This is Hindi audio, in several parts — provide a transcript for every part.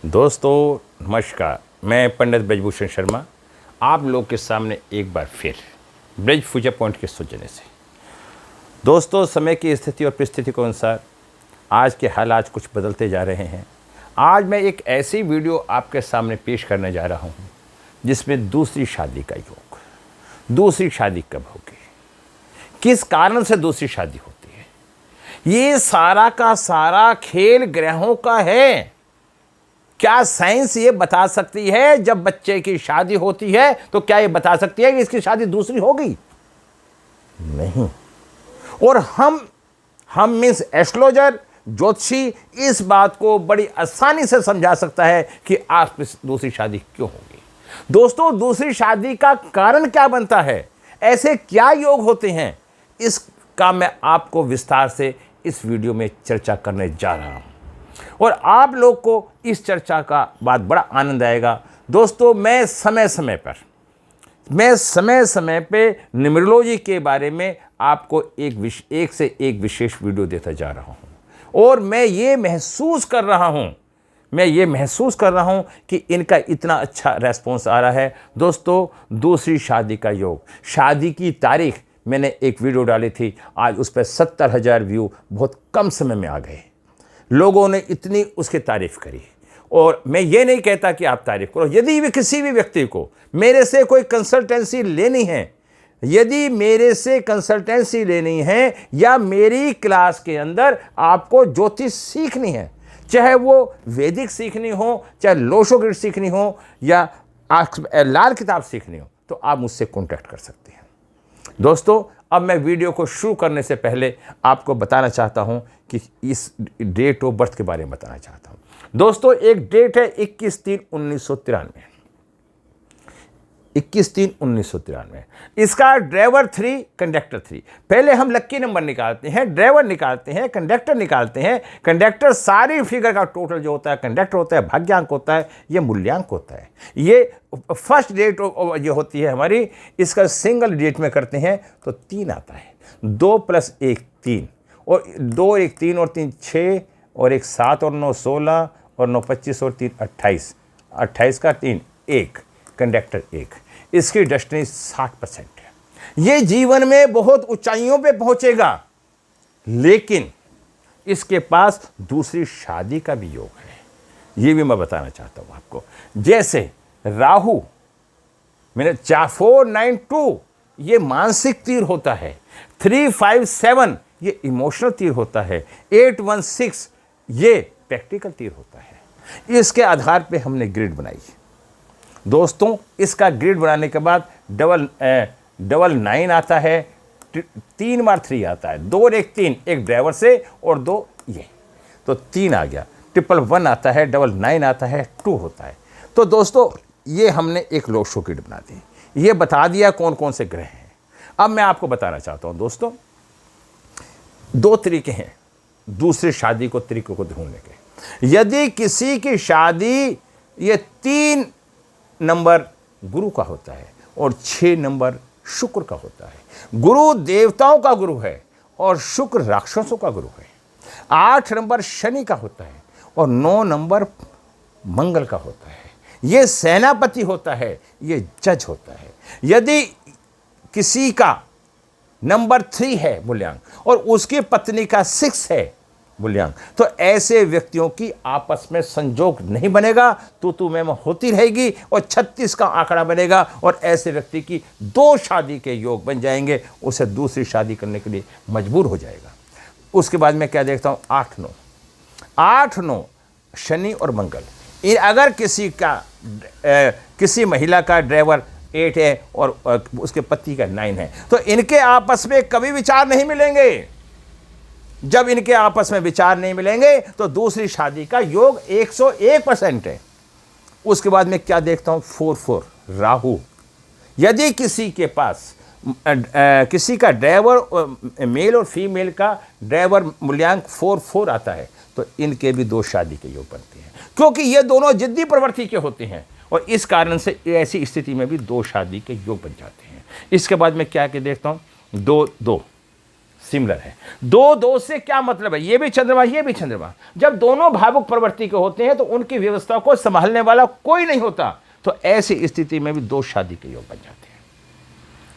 दोस्तों नमस्कार, मैं पंडित ब्रजभूषण शर्मा आप लोग के सामने एक बार फिर ब्रज फ्यूचर पॉइंट के सौजन्य से। दोस्तों, समय की स्थिति और परिस्थिति के अनुसार आज के हालात कुछ बदलते जा रहे हैं। आज मैं एक ऐसी वीडियो आपके सामने पेश करने जा रहा हूँ जिसमें दूसरी शादी का योग, दूसरी शादी कब होगी, किस कारण से दूसरी शादी होती है, ये सारा का सारा खेल ग्रहों का है। क्या साइंस ये बता सकती है जब बच्चे की शादी होती है तो क्या ये बता सकती है कि इसकी शादी दूसरी होगी? नहीं। और हम मीन्स एस्ट्रोलॉजर, ज्योतिषी इस बात को बड़ी आसानी से समझा सकता है कि आप दूसरी शादी क्यों होगी। दोस्तों, दूसरी शादी का कारण क्या बनता है, ऐसे क्या योग होते हैं, इसका मैं आपको विस्तार से इस वीडियो में चर्चा करने जा रहा हूं और आप लोग को इस चर्चा का बाद बड़ा आनंद आएगा। दोस्तों, मैं समय समय पे न्यूमरोलॉजी के बारे में आपको एक से एक विशेष वीडियो देता जा रहा हूं और मैं ये महसूस कर रहा हूं कि इनका इतना अच्छा रेस्पॉन्स आ रहा है। दोस्तों, दूसरी शादी का योग, शादी की तारीख मैंने एक वीडियो डाली थी, आज उस पर 70,000 व्यू बहुत कम समय में आ गए। लोगों ने इतनी उसकी तारीफ करी और मैं ये नहीं कहता कि आप तारीफ करो। यदि भी किसी भी व्यक्ति को मेरे से कोई कंसल्टेंसी लेनी है, या मेरी क्लास के अंदर आपको ज्योतिष सीखनी है, चाहे वो वैदिक सीखनी हो, चाहे लोशोगिट सीखनी हो, या लाल किताब सीखनी हो, तो आप मुझसे कॉन्टैक्ट कर सकते हैं। दोस्तों, अब मैं वीडियो को शुरू करने से पहले आपको बताना चाहता हूं कि इस डेट ऑफ बर्थ के बारे में बताना चाहता हूं। दोस्तों, एक डेट है 21/3/1993। 21/3/1993। इसका ड्राइवर 3, कंडक्टर 3। पहले हम लक्की नंबर निकालते हैं, ड्राइवर निकालते हैं, कंडक्टर निकालते हैं। कंडक्टर सारी फिगर का टोटल जो होता है, कंडक्टर होता है, भाग्यांक होता है, ये मूल्यांक होता है। ये फर्स्ट डेट जो होती है हमारी, इसका सिंगल डेट में करते हैं तो 3 आता है। 2 + 1 3, और 2 1 3 और 3 6, और 1 7 और 9 16, और 9 25 और 3 28, 28 का 3 1, कंडक्टर 1। इसकी डेस्टिनी 60% है। ये जीवन में बहुत ऊंचाइयों पे पहुंचेगा, लेकिन इसके पास दूसरी शादी का भी योग है। ये भी मैं बताना चाहता हूं आपको। जैसे राहु, मैंने 4-4-9-2 ये मानसिक तीर होता है, 3-5-7 ये इमोशनल तीर होता है, 8-1-6 ये प्रैक्टिकल तीर होता है। इसके आधार पे हमने ग्रिड बनाई। दोस्तों, इसका ग्रिड बनाने के बाद डबल 9 आता है, 3 बार 3 आता है, 2 और 1 3, एक ड्राइवर से और 2 ये, तो 3 आ गया। 111 आता है, 99 आता है, 2 होता है। तो दोस्तों, ये हमने एक लोशो ग्रिड बना दी, ये बता दिया कौन कौन से ग्रह हैं। अब मैं आपको बताना चाहता हूं दोस्तों, 2 तरीके हैं दूसरी शादी को तरीकों को ढूंढने के। यदि किसी की शादी ये 3 नंबर गुरु का होता है और 6 नंबर शुक्र का होता है। गुरु देवताओं का गुरु है और शुक्र राक्षसों का गुरु है। 8 नंबर शनि का होता है और 9 नंबर मंगल का होता है। ये सेनापति होता है, ये जज होता है। यदि किसी का नंबर 3 है मूल्यांक और उसकी पत्नी का 6 है मूल्यांक, तो ऐसे व्यक्तियों की आपस में संजोग नहीं बनेगा, तू मैं होती रहेगी और 36 का आंकड़ा बनेगा और ऐसे व्यक्ति की 2 शादी के योग बन जाएंगे, उसे दूसरी शादी करने के लिए मजबूर हो जाएगा। उसके बाद मैं क्या देखता हूँ, 8-9 शनि और मंगल। अगर किसी महिला का ड्राइवर 8 है और उसके पति का 9 है, तो इनके आपस में कभी विचार नहीं मिलेंगे। जब इनके आपस में विचार नहीं मिलेंगे तो दूसरी शादी का योग 101% है। उसके बाद मैं क्या देखता हूं, 4-4 राहु। यदि किसी के पास किसी का ड्राइवर मेल और फीमेल का ड्राइवर मूल्यांक 4-4 आता है, तो इनके भी 2 शादी के योग बनते हैं, क्योंकि ये दोनों जिद्दी प्रवृत्ति के होते हैं और इस कारण से ऐसी स्थिति में भी 2 शादी के योग बन जाते हैं। इसके बाद मैं क्या देखता हूं, 2-2 सिमिलर है। दो दो से क्या मतलब है, ये भी चंद्रमा ये भी चंद्रमा, जब दोनों भावुक प्रवृत्ति के होते हैं तो उनकी व्यवस्था को संभालने वाला कोई नहीं होता, तो ऐसी स्थिति में भी दो शादी के योग बन जाते हैं।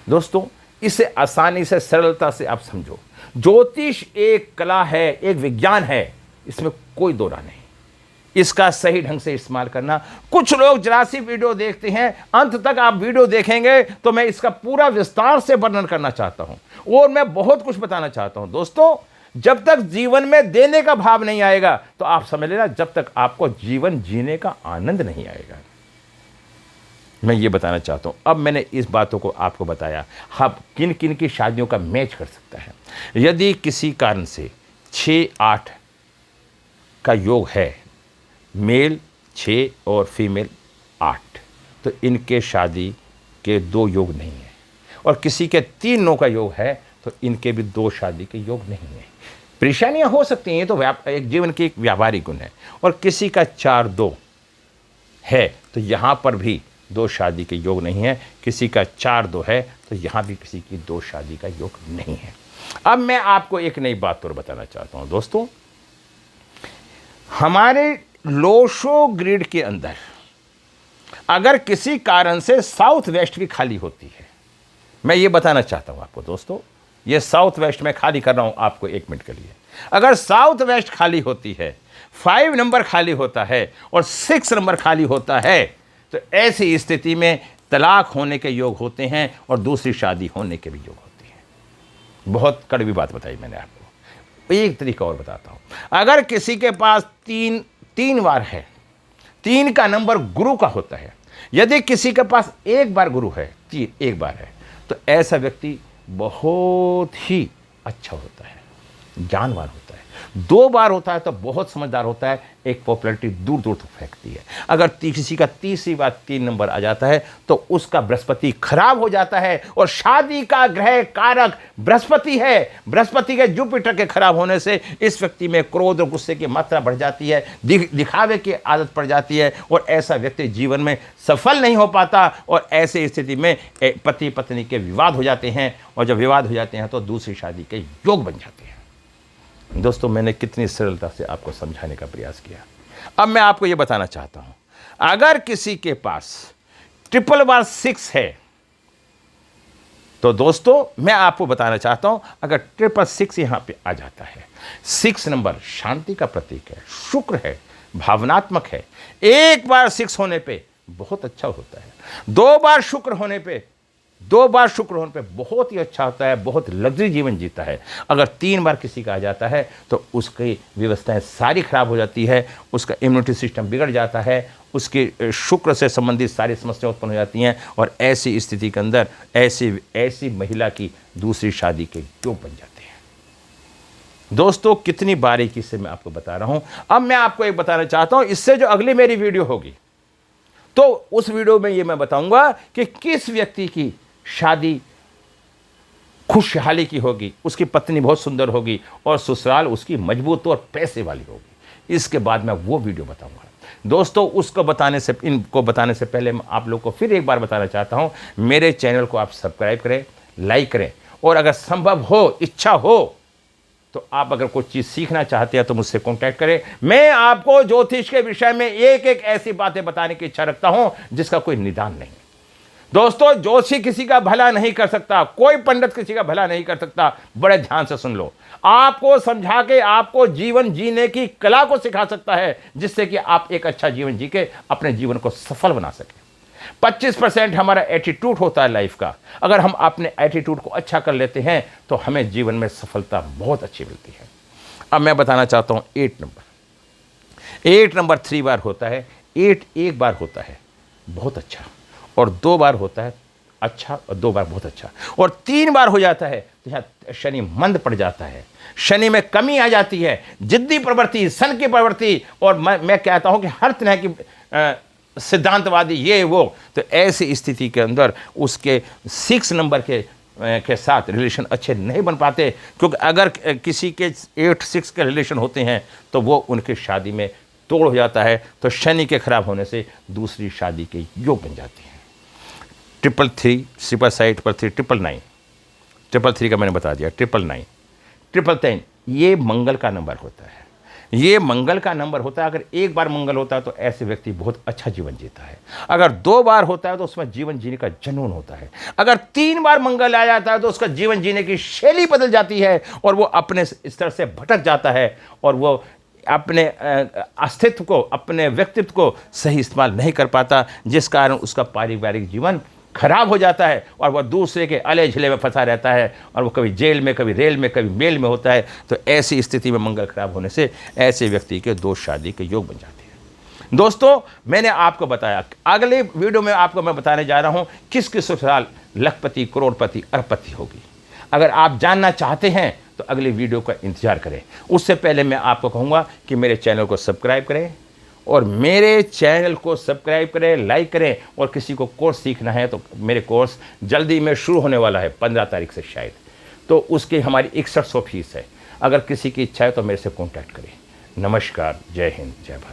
दोस्तों इसे आसानी से सरलता से आप समझो, ज्योतिष एक कला है, एक विज्ञान है, इसमें कोई दो राय नहीं। इसका सही ढंग से इस्तेमाल करना, कुछ लोग जरा सी वीडियो देखते हैं, अंत तक आप वीडियो देखेंगे तो मैं इसका पूरा विस्तार से वर्णन करना चाहता हूं और मैं बहुत कुछ बताना चाहता हूं। दोस्तों जब तक जीवन में देने का भाव नहीं आएगा तो आप समझ लेना जब तक आपको जीवन जीने का आनंद नहीं आएगा। मैं ये बताना चाहता हूं, अब मैंने इस बातों को आपको बताया, हम किन किन की शादियों का मैच कर सकता है। यदि किसी कारण से 6-8 का योग है, मेल 6 और फीमेल 8, तो इनके शादी के 2 योग नहीं है। और किसी के 3-9 का योग है तो इनके भी 2 शादी के योग नहीं है। परेशानियां हो सकती हैं, ये तो एक जीवन की एक व्यावहारिक गुण है। और किसी का 4-2 है तो यहाँ पर भी 2 शादी के योग नहीं है। किसी का 4-2 है तो यहाँ भी किसी की 2 शादी का योग नहीं है। अब मैं आपको एक नई बात और बताना चाहता हूँ। दोस्तों हमारे लोशो ग्रिड के अंदर अगर किसी कारण से साउथ वेस्ट भी खाली होती है, मैं ये बताना चाहता हूं आपको दोस्तों, ये साउथ वेस्ट में खाली कर रहा हूं आपको 1 मिनट के लिए। अगर साउथ वेस्ट खाली होती है, 5 नंबर खाली होता है और 6 नंबर खाली होता है, तो ऐसी स्थिति में तलाक होने के योग होते हैं और दूसरी शादी होने के भी योग होती है। बहुत कड़वी बात बताई मैंने आपको। एक तरीका और बताता हूं, अगर किसी के पास 3 बार है, 3 का नंबर गुरु का होता है, यदि किसी के पास 1 बार गुरु है, 3 1 बार है, तो ऐसा व्यक्ति बहुत ही अच्छा होता है, ज्ञानवान होता है। 2 बार होता है तो बहुत समझदार होता है, एक पॉपुलैरिटी दूर दूर तक फेंकती है। अगर किसी का तीसरी बार 3 नंबर आ जाता है तो उसका बृहस्पति खराब हो जाता है, और शादी का ग्रह कारक बृहस्पति है। बृहस्पति के जुपिटर के खराब होने से इस व्यक्ति में क्रोध और गुस्से की मात्रा बढ़ जाती है, दिखावे की आदत पड़ जाती है, और ऐसा व्यक्ति जीवन में सफल नहीं हो पाता। और ऐसे स्थिति में पति पत्नी के विवाद हो जाते हैं, और जब विवाद हो जाते हैं तो दूसरी शादी के योग बन जाते हैं। दोस्तों मैंने कितनी सरलता से आपको समझाने का प्रयास किया। अब मैं आपको यह बताना चाहता हूं, अगर किसी के पास 666 है, तो दोस्तों मैं आपको बताना चाहता हूं, अगर 666 यहां पे आ जाता है, 6 नंबर शांति का प्रतीक है, शुक्र है, भावनात्मक है। 1 बार 6 होने पे बहुत अच्छा होता है, 2 बार शुक्र होने पे बहुत ही अच्छा होता है, बहुत लग्जरी जीवन जीता है। अगर 3 बार किसी का आ जाता है तो उसकी व्यवस्थाएं सारी खराब हो जाती है, उसका इम्यूनिटी सिस्टम बिगड़ जाता है, उसके शुक्र से संबंधित सारी समस्याएं उत्पन्न हो जाती हैं, और ऐसी स्थिति के अंदर ऐसी महिला की दूसरी शादी के योग बन जाते हैं। दोस्तों कितनी बारीकी से मैं आपको बता रहा हूं। अब मैं आपको एक बताना चाहता हूं, इससे जो अगली मेरी वीडियो होगी तो उस वीडियो में ये मैं बताऊंगा कि किस व्यक्ति की शादी खुशहाली की होगी, उसकी पत्नी बहुत सुंदर होगी और ससुराल उसकी मजबूत और पैसे वाली होगी। इसके बाद मैं वो वीडियो बताऊंगा। दोस्तों इनको बताने से पहले मैं आप लोग को फिर एक बार बताना चाहता हूं, मेरे चैनल को आप सब्सक्राइब करें, लाइक करें, और अगर संभव हो, इच्छा हो, तो आप अगर कोई चीज़ सीखना चाहते हैं तो मुझसे कांटेक्ट करें। मैं आपको ज्योतिष के विषय में एक ऐसी बातें बताने की इच्छा रखता हूं जिसका कोई निदान नहीं। दोस्तों ज्योतिषी किसी का भला नहीं कर सकता, कोई पंडित किसी का भला नहीं कर सकता। बड़े ध्यान से सुन लो, आपको समझा के आपको जीवन जीने की कला को सिखा सकता है, जिससे कि आप एक अच्छा जीवन जी के अपने जीवन को सफल बना सकें। 25% हमारा एटीट्यूड होता है लाइफ का। अगर हम अपने एटीट्यूड को अच्छा कर लेते हैं तो हमें जीवन में सफलता बहुत अच्छी मिलती है। अब मैं बताना चाहता हूं 8 नंबर 3 बार होता है, 8 1 बार होता है बहुत अच्छा, और 2 बार होता है अच्छा, और 2 बार बहुत अच्छा, और 3 बार हो जाता है तो यहाँ शनि मंद पड़ जाता है, शनि में कमी आ जाती है, जिद्दी प्रवृत्ति, सन की प्रवृत्ति, और मैं कहता हूं कि हर तरह की सिद्धांतवादी ये वो। तो ऐसी स्थिति के अंदर उसके 6 नंबर के साथ रिलेशन अच्छे नहीं बन पाते, क्योंकि अगर किसी के 8-6 के रिलेशन होते हैं तो वो उनकी शादी में तोड़ हो जाता है। तो शनि के खराब होने से दूसरी शादी के योग बन जाते हैं। 333 333 999 333 का मैंने बता दिया, 999 1010 ये मंगल का नंबर होता है, ये मंगल का नंबर होता है। अगर एक बार मंगल होता है तो ऐसे व्यक्ति बहुत अच्छा जीवन जीता है। अगर 2 बार होता है तो उसमें जीवन जीने का जुनून होता है। अगर 3 बार मंगल आ जाता है तो उसका जीवन जीने की शैली बदल जाती है और वो अपने स्तर से भटक जाता है और वो अपने अस्तित्व को, अपने व्यक्तित्व को सही इस्तेमाल नहीं कर पाता, जिस कारण उसका पारिवारिक जीवन खराब हो जाता है और वह दूसरे के अले झिले में फंसा रहता है और वो कभी जेल में, कभी रेल में, कभी मेल में होता है। तो ऐसी स्थिति में मंगल खराब होने से ऐसे व्यक्ति के 2 शादी के योग बन जाते हैं। दोस्तों, मैंने आपको बताया, अगले वीडियो में आपको मैं बताने जा रहा हूँ किस किस साल लखपति, करोड़पति, अरबपति होगी। अगर आप जानना चाहते हैं तो अगले वीडियो का इंतजार करें। उससे पहले मैं आपको कहूँगा कि मेरे चैनल को सब्सक्राइब करें और मेरे चैनल को सब्सक्राइब करें, लाइक करें। और किसी को कोर्स सीखना है तो मेरे कोर्स जल्दी में शुरू होने वाला है, 15 तारीख से शायद। तो उसकी हमारी 6100 फीस है। अगर किसी की इच्छा है तो मेरे से कॉन्टैक्ट करें। नमस्कार, जय हिंद, जय भारत।